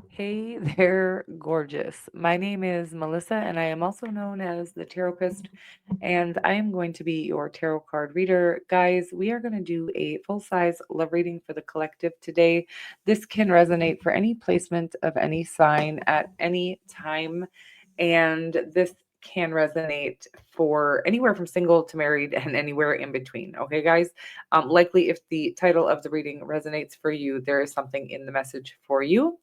Hey there, gorgeous. My name is Melissa, and I am also known as the Taropist, and I am going to be your tarot card reader. Guys, we are going to do a full size love reading for the collective today. This can resonate for any placement of any sign at any time, and this can resonate for anywhere from single to married and anywhere in between. Okay, guys. Likely, if the title of the reading resonates for you, there is something in the message for you.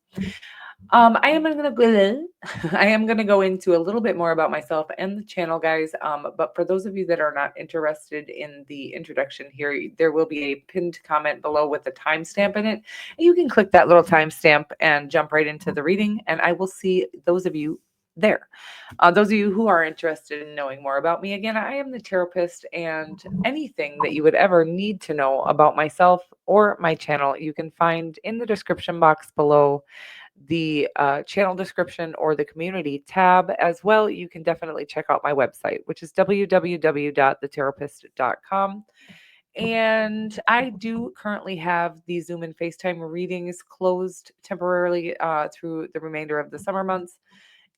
I am gonna go. I am gonna go into a little bit more about myself and the channel, guys. But for those of you that are not interested in the introduction here, there will be a pinned comment below with a timestamp in it. And you can click that little timestamp and jump right into the reading, and I will see those of you there. Those of you who are interested in knowing more about me, again, I am the Taropist, and anything that you would ever need to know about myself or my channel, you can find in the description box below, the channel description or the community tab as well. You can definitely check out my website, which is www.theterapist.com. And I do currently have the Zoom and FaceTime readings closed temporarily through the remainder of the summer months.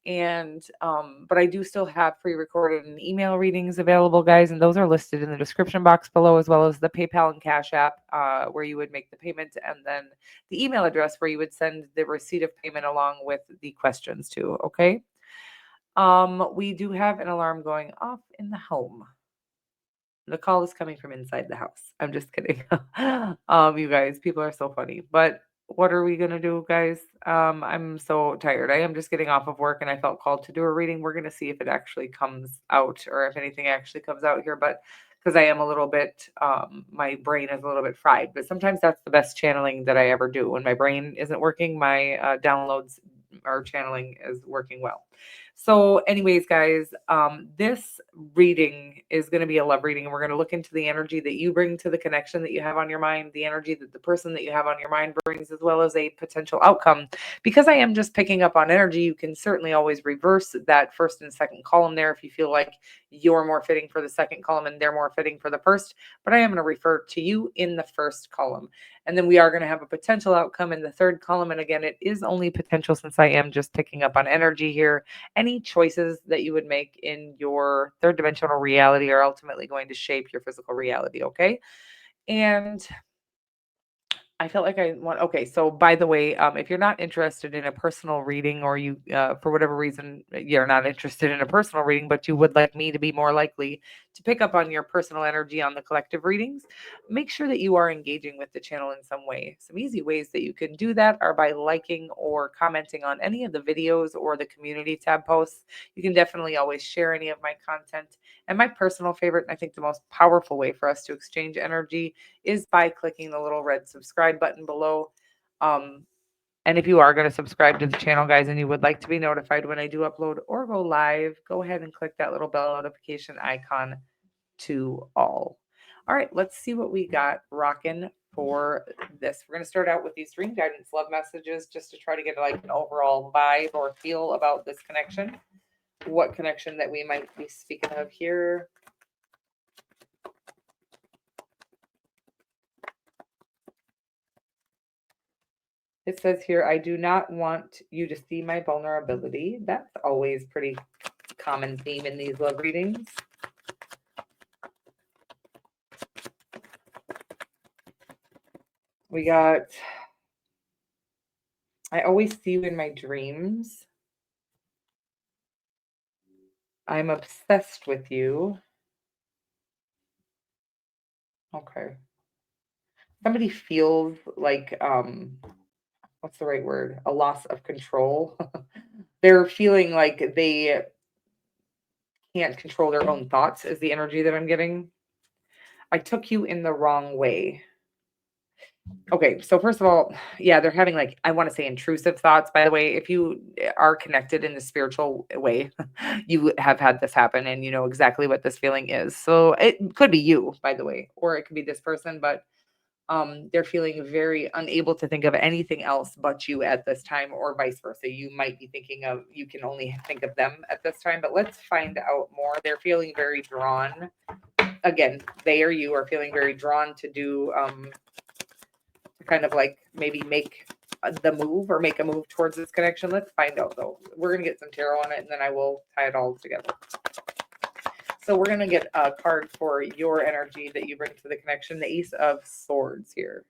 And but I do still have pre-recorded and email readings available, guys, and those are listed in the description box below, as well as the PayPal and Cash App, where you would make the payment, and then the email address where you would send the receipt of payment along with the questions too. Okay. We do have an alarm going off in the home. The call is coming from inside the house. I'm just kidding. You guys, people are so funny. But what are we gonna do, guys? I'm so tired. I am just getting off of work and I felt called to do a reading. We're gonna see if it actually comes out or if anything actually comes out here. But because I am a little bit, my brain is a little bit fried. But sometimes that's the best channeling that I ever do. When my brain isn't working, my downloads or channeling is working well. So, anyways, guys, this reading is going to be a love reading, and we're going to look into the energy that you bring to the connection that you have on your mind, the energy that the person that you have on your mind brings, as well as a potential outcome. Because I am just picking up on energy, you can certainly always reverse that first and second column there if you feel like you're more fitting for the second column and they're more fitting for the first. But I am going to refer to you in the first column. And then we are going to have a potential outcome in the third column. And again, it is only potential since I am just picking up on energy here. Any choices that you would make in your third dimensional reality are ultimately going to shape your physical reality. Okay. And I felt like I want. Okay, so by the way, if you're not interested in a personal reading, or you, for whatever reason, you're not interested in a personal reading, but you would like me to be more likely to pick up on your personal energy on the collective readings, make sure that you are engaging with the channel in some way. Some easy ways that you can do that are by liking or commenting on any of the videos or the community tab posts. You can definitely always share any of my content. And my personal favorite, and I think the most powerful way for us to exchange energy, is by clicking the little red subscribe button below. Um, and if you are going to subscribe to the channel, guys, and you would like to be notified when I do upload or go live, go ahead and click that little bell notification icon to all. All right, let's see what we got rocking for this. We're going to start out with these dream guidance love messages just to try to get like an overall vibe or feel about this connection. What connection that we might be speaking of here. It says here, I do not want you to see my vulnerability. That's always pretty common theme in these love readings. We got, I always see you in my dreams. I'm obsessed with you. Okay. Somebody feels like, what's the right word? A loss of control. They're feeling like they can't control their own thoughts, is the energy that I'm getting. I took you in the wrong way. Okay, so first of all, yeah, they're having like, I want to say intrusive thoughts. By the way, if you are connected in the spiritual way, you have had this happen and you know exactly what this feeling is. So it could be you, by the way, or it could be this person, but they're feeling very unable to think of anything else but you at this time, or vice versa. You might be thinking of, you can only think of them at this time, but let's find out more. They're feeling very drawn. Again, they or you are feeling very drawn to do, to kind of like maybe make the move or make a move towards this connection? Let's find out though. We're going to get some tarot on it and then I will tie it all together. So we're going to get a card for your energy that you bring to the connection. The Ace of Swords here.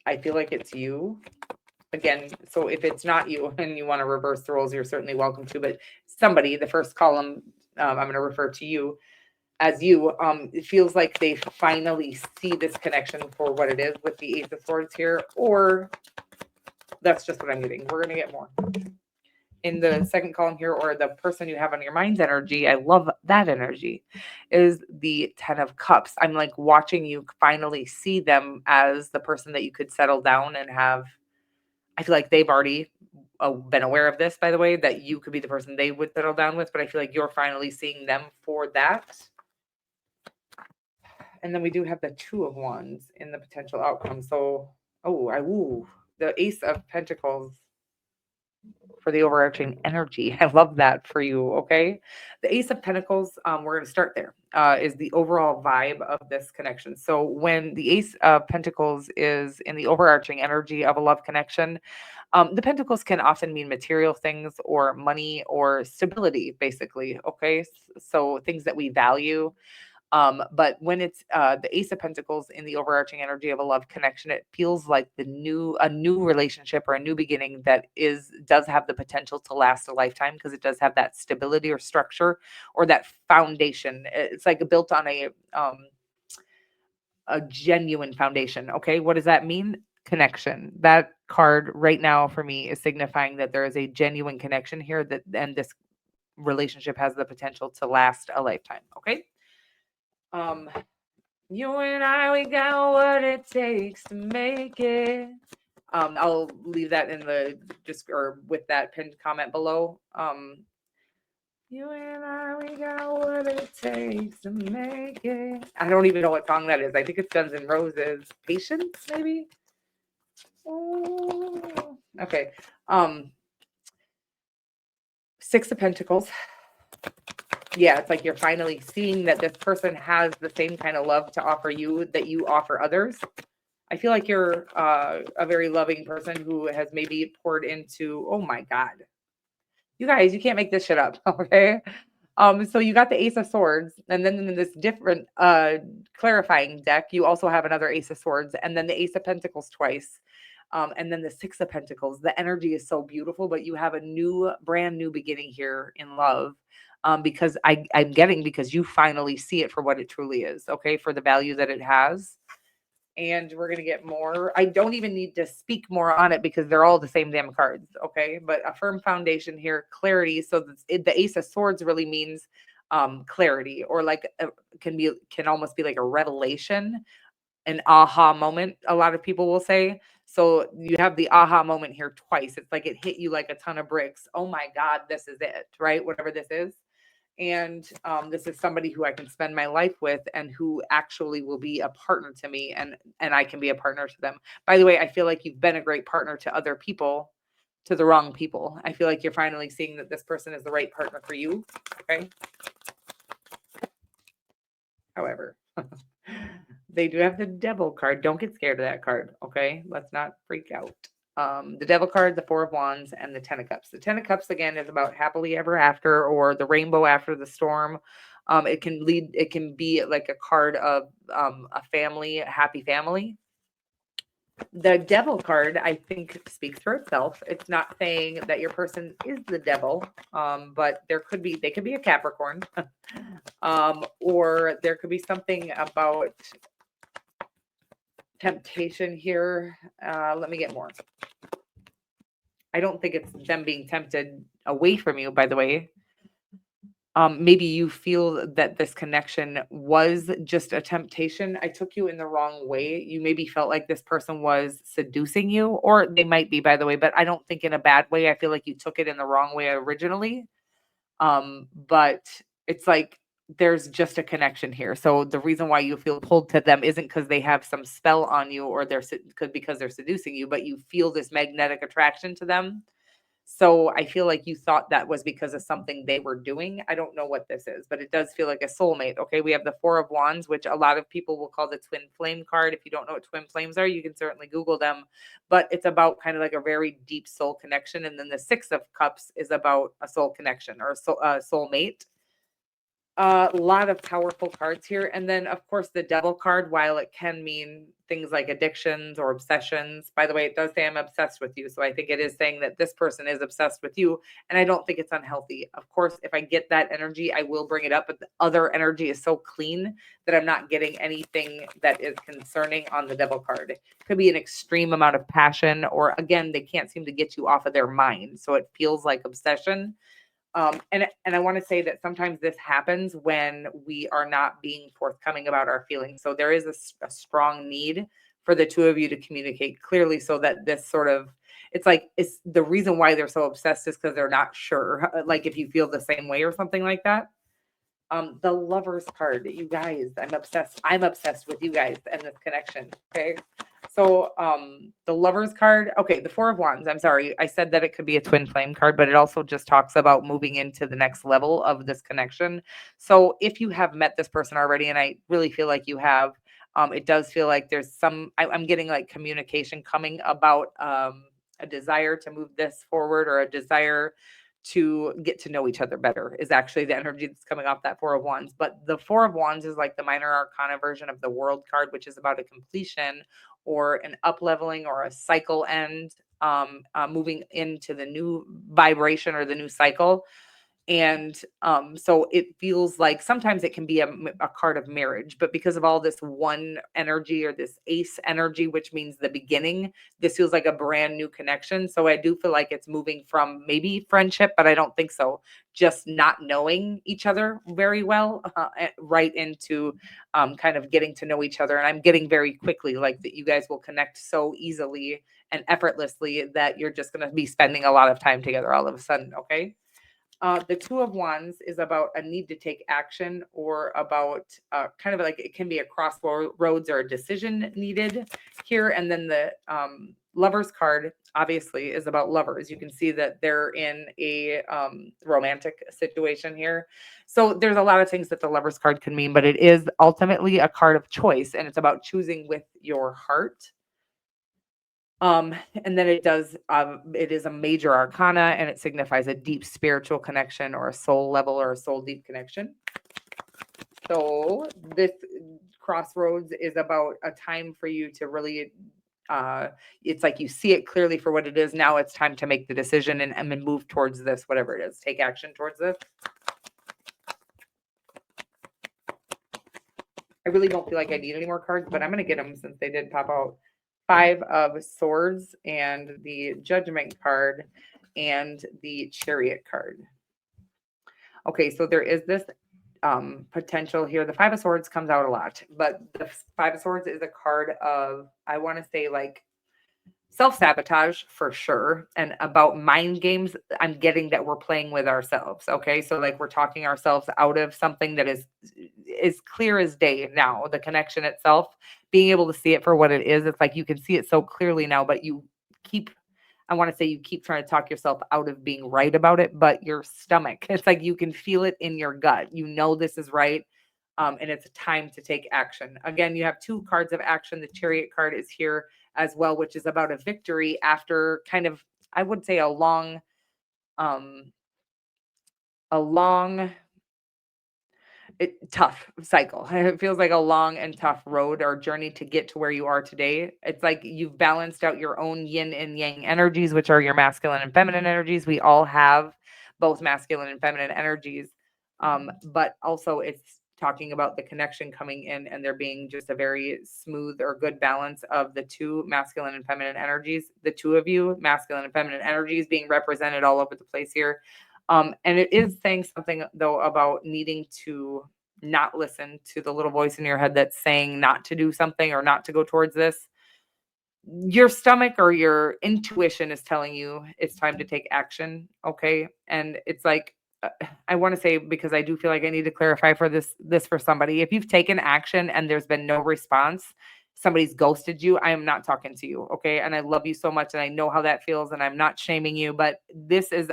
I feel like it's you. Again, so if it's not you and you want to reverse the roles, you're certainly welcome to. But somebody, the first column, I'm going to refer to you as you. It feels like they finally see this connection for what it is with the Ace of Swords here, or that's just what I'm getting. We're going to get more. In the second column here, or the person you have on your mind's energy, I love that energy, is the 10 of Cups. I'm like watching you finally see them as the person that you could settle down and have. I feel like they've already been aware of this, by the way, that you could be the person they would settle down with, but I feel like you're finally seeing them for that. And then we do have the 2 of Wands in the potential outcome. So, the Ace of Pentacles for the overarching energy. I love that for you. Okay. The Ace of Pentacles, we're going to start there, is the overall vibe of this connection. So when the Ace of Pentacles is in the overarching energy of a love connection, the pentacles can often mean material things or money or stability, basically. Okay. So things that we value. But when it's the Ace of Pentacles in the overarching energy of a love connection, it feels like a new relationship or a new beginning that does have the potential to last a lifetime, because it does have that stability or structure or that foundation. It's like built on a genuine foundation. Okay, what does that mean? Connection. That card right now for me is signifying that there is a genuine connection here, and this relationship has the potential to last a lifetime. Okay. Um, you and I, we got what it takes to make it. I'll leave that in the or with that pinned comment below. You and I, we got what it takes to make it. I don't even know what song that is. I think it's Guns N' Roses. Patience, maybe. Oh, okay. 6 of Pentacles. Yeah, it's like you're finally seeing that this person has the same kind of love to offer you that you offer others. I feel like you're a very loving person who has maybe poured into, oh my God. You guys, you can't make this shit up, okay? So you got the Ace of Swords, and then in this different clarifying deck, you also have another Ace of Swords, and then the Ace of Pentacles twice. And then the 6 of Pentacles. The energy is so beautiful, but you have a brand new beginning here in love. Because I'm getting, because you finally see it for what it truly is, okay, for the value that it has. And we're going to get more. I don't even need to speak more on it because they're all the same damn cards, okay? But a firm foundation here, clarity. So the Ace of Swords really means clarity, or like can almost be like a revelation, an aha moment, a lot of people will say. So you have the aha moment here twice. It's like it hit you like a ton of bricks. Oh my God, this is it, right? Whatever this is. And this is somebody who I can spend my life with and who actually will be a partner to me, and I can be a partner to them. By the way, I feel like you've been a great partner to other people, to the wrong people. I feel like you're finally seeing that this person is the right partner for you. Okay. However, they do have the Devil card. Don't get scared of that card. Okay. Let's not freak out. The Devil card, the 4 of Wands, and the 10 of Cups. The 10 of Cups, again, is about happily ever after, or the rainbow after the storm. It can be like a card of a family, a happy family. The Devil card, I think, speaks for itself. It's not saying that your person is the devil, but they could be a Capricorn, or there could be something about temptation here. Let me get more. I don't think it's them being tempted away from you, by the way. Maybe you feel that this connection was just a temptation. I took you in the wrong way. You maybe felt like this person was seducing you, or they might be, by the way, but I don't think in a bad way. I feel like you took it in the wrong way originally. But it's like there's just a connection here. So the reason why you feel pulled to them isn't because they have some spell on you, or because they're seducing you, but you feel this magnetic attraction to them. So I feel like you thought that was because of something they were doing. I don't know what this is, but it does feel like a soulmate. Okay, we have the Four of Wands, which a lot of people will call the twin flame card. If you don't know what twin flames are, you can certainly Google them. But it's about kind of like a very deep soul connection. And then the Six of Cups is about a soul connection or soulmate. A lot of powerful cards here. And then, of course, the devil card, while it can mean things like addictions or obsessions, by the way, it does say I'm obsessed with you. So I think it is saying that this person is obsessed with you. And I don't think it's unhealthy. Of course, if I get that energy, I will bring it up. But the other energy is so clean that I'm not getting anything that is concerning on the devil card. It could be an extreme amount of passion, or again, they can't seem to get you off of their mind. So it feels like obsession. And I want to say that sometimes this happens when we are not being forthcoming about our feelings. So there is a strong need for the two of you to communicate clearly, so that this sort of, it's like, it's the reason why they're so obsessed is because they're not sure, like if you feel the same way or something like that. The lovers card, you guys, I'm obsessed with you guys and this connection. Okay. So the lovers card, okay, the Four of Wands. I'm sorry. I said that it could be a twin flame card, but it also just talks about moving into the next level of this connection. So if you have met this person already, and I really feel like you have, it does feel like there's I'm getting like communication coming about a desire to move this forward, or a desire to get to know each other better, is actually the energy that's coming off that Four of Wands. But the Four of Wands is like the minor arcana version of the World card, which is about a completion or an up leveling or a cycle end, moving into the new vibration or the new cycle. And so it feels like sometimes it can be a card of marriage, but because of all this one energy or this ace energy, which means the beginning, this feels like a brand new connection. So I do feel like it's moving from maybe friendship, but I don't think so. Just not knowing each other very well, right into kind of getting to know each other. And I'm getting very quickly like that you guys will connect so easily and effortlessly that you're just going to be spending a lot of time together all of a sudden. Okay. The Two of Wands is about a need to take action, or about kind of like it can be a crossroads or a decision needed here. And then the Lovers card obviously is about lovers. You can see that they're in a romantic situation here. So there's a lot of things that the Lovers card can mean, but it is ultimately a card of choice, and it's about choosing with your heart. And then it is a major arcana, and it signifies a deep spiritual connection, or a soul level, or a soul deep connection. So this crossroads is about a time for you to really, it's like you see it clearly for what it is. Now it's time to make the decision and then move towards this, whatever it is, take action towards this. I really don't feel like I need any more cards, but I'm going to get them since they did pop out. Five of Swords and the Judgment card and the Chariot card. Okay, so there is this potential here. The Five of Swords comes out a lot, but the Five of Swords is a card of, I want to say, like self-sabotage for sure, and about mind games. I'm getting that we're playing with ourselves. Okay, so like we're talking ourselves out of something that is clear as day now. The connection itself, being able to see it for what it is, it's like you can see it so clearly now, but you keep, I want to say, you keep trying to talk yourself out of being right about it, but your stomach, it's like you can feel it in your gut, you know this is right. And it's a time to take action. Again, you have two cards of action. The Chariot card is here as well, which is about a victory after kind of, I would say, um, a long, tough cycle. It feels like a long and tough road or journey to get to where you are today. It's like you've balanced out your own yin and yang energies, which are your masculine and feminine energies. We all have both masculine and feminine energies. But also it's talking about the connection coming in, and there being just a very smooth or good balance of the two masculine and feminine energies, the two of you, masculine and feminine energies, being represented all over the place here. And it is saying something though about needing to not listen to the little voice in your head that's saying not to do something or not to go towards this. Your stomach or your intuition is telling you it's time to take action. Okay. And it's like, I want to say, because I do feel like I need to clarify for this for somebody. If you've taken action and there's been no response, somebody's ghosted you, I am not talking to you, okay? And I love you so much, and I know how that feels, and I'm not shaming you, but this is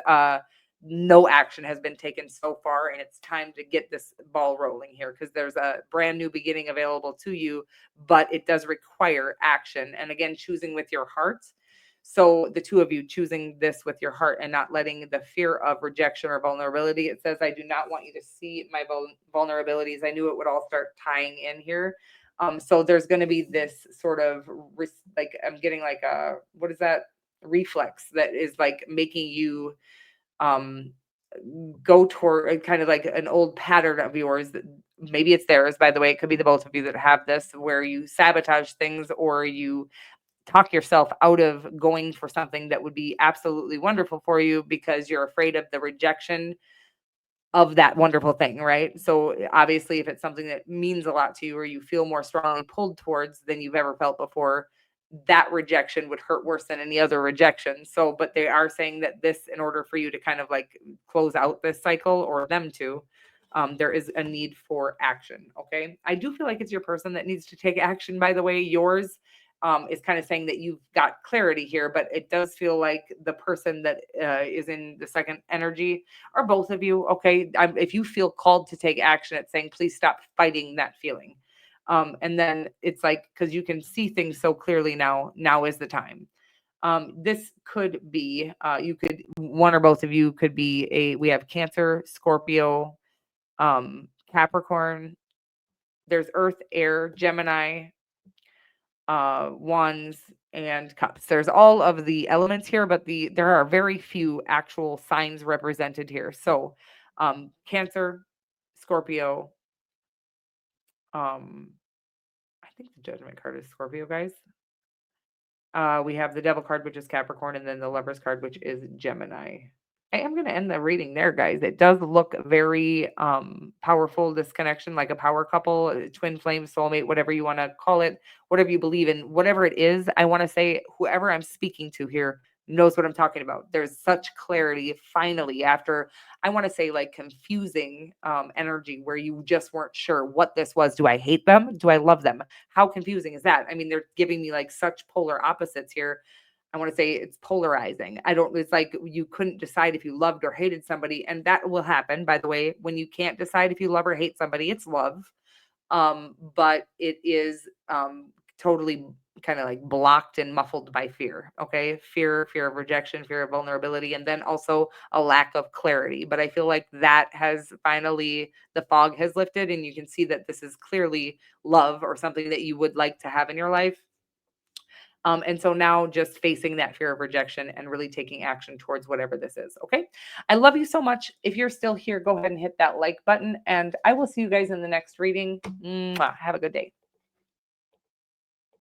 no action has been taken so far, and it's time to get this ball rolling here because there's a brand new beginning available to you, but it does require action. And again, choosing with your heart. So the two of you choosing this with your heart and not letting the fear of rejection or vulnerability. It says, I do not want you to see my vulnerabilities. I knew it would all start tying in here. So there's going to be this sort of like, I'm getting like a, what is that? Reflex that is like making you um go toward kind of like an old pattern of yours that maybe it's theirs, by the way. It could be the both of you that have this, where you sabotage things or you talk yourself out of going for something that would be absolutely wonderful for you because you're afraid of the rejection of that wonderful thing, right? So obviously, if it's something that means a lot to you or you feel more strongly pulled towards than you've ever felt before, that rejection would hurt worse than any other rejection. So, but they are saying that this, in order for you to kind of like close out this cycle or them to, there is a need for action. Okay. I do feel like it's your person that needs to take action, by the way. Yours is kind of saying that you've got clarity here, but it does feel like the person that is in the second energy or both of you. Okay. If you feel called to take action, it's saying, please stop fighting that feeling. And then it's like, because you can see things so clearly now is the time. This could be, you could, one or both of you could be we have Cancer, Scorpio, Capricorn, there's Earth, Air, Gemini, Wands, and Cups. There's all of the elements here, but there are very few actual signs represented here. So, Cancer, Scorpio, um, I think the Judgment card is Scorpio, guys. We have the Devil card, which is Capricorn, and then the Lovers card, which is Gemini. I am going to end the reading there, guys. It does look very powerful, this connection, like a power couple, twin flame, soulmate, whatever you want to call it, whatever you believe in, whatever it is. I want to say whoever I'm speaking to here knows what I'm talking about. There's such clarity finally after, I want to say, like confusing energy where you just weren't sure what this was. Do I hate them? Do I love them? How confusing is that? I mean, they're giving me like such polar opposites here. I want to say it's polarizing. It's like you couldn't decide if you loved or hated somebody. And that will happen, by the way, when you can't decide if you love or hate somebody, it's love. But it is totally kind of like blocked and muffled by fear. Okay. Fear of rejection, fear of vulnerability, and then also a lack of clarity. But I feel like that has finally, the fog has lifted, and you can see that this is clearly love or something that you would like to have in your life. And so now just facing that fear of rejection and really taking action towards whatever this is. Okay. I love you so much. If you're still here, go ahead and hit that like button, and I will see you guys in the next reading. Mwah. Have a good day.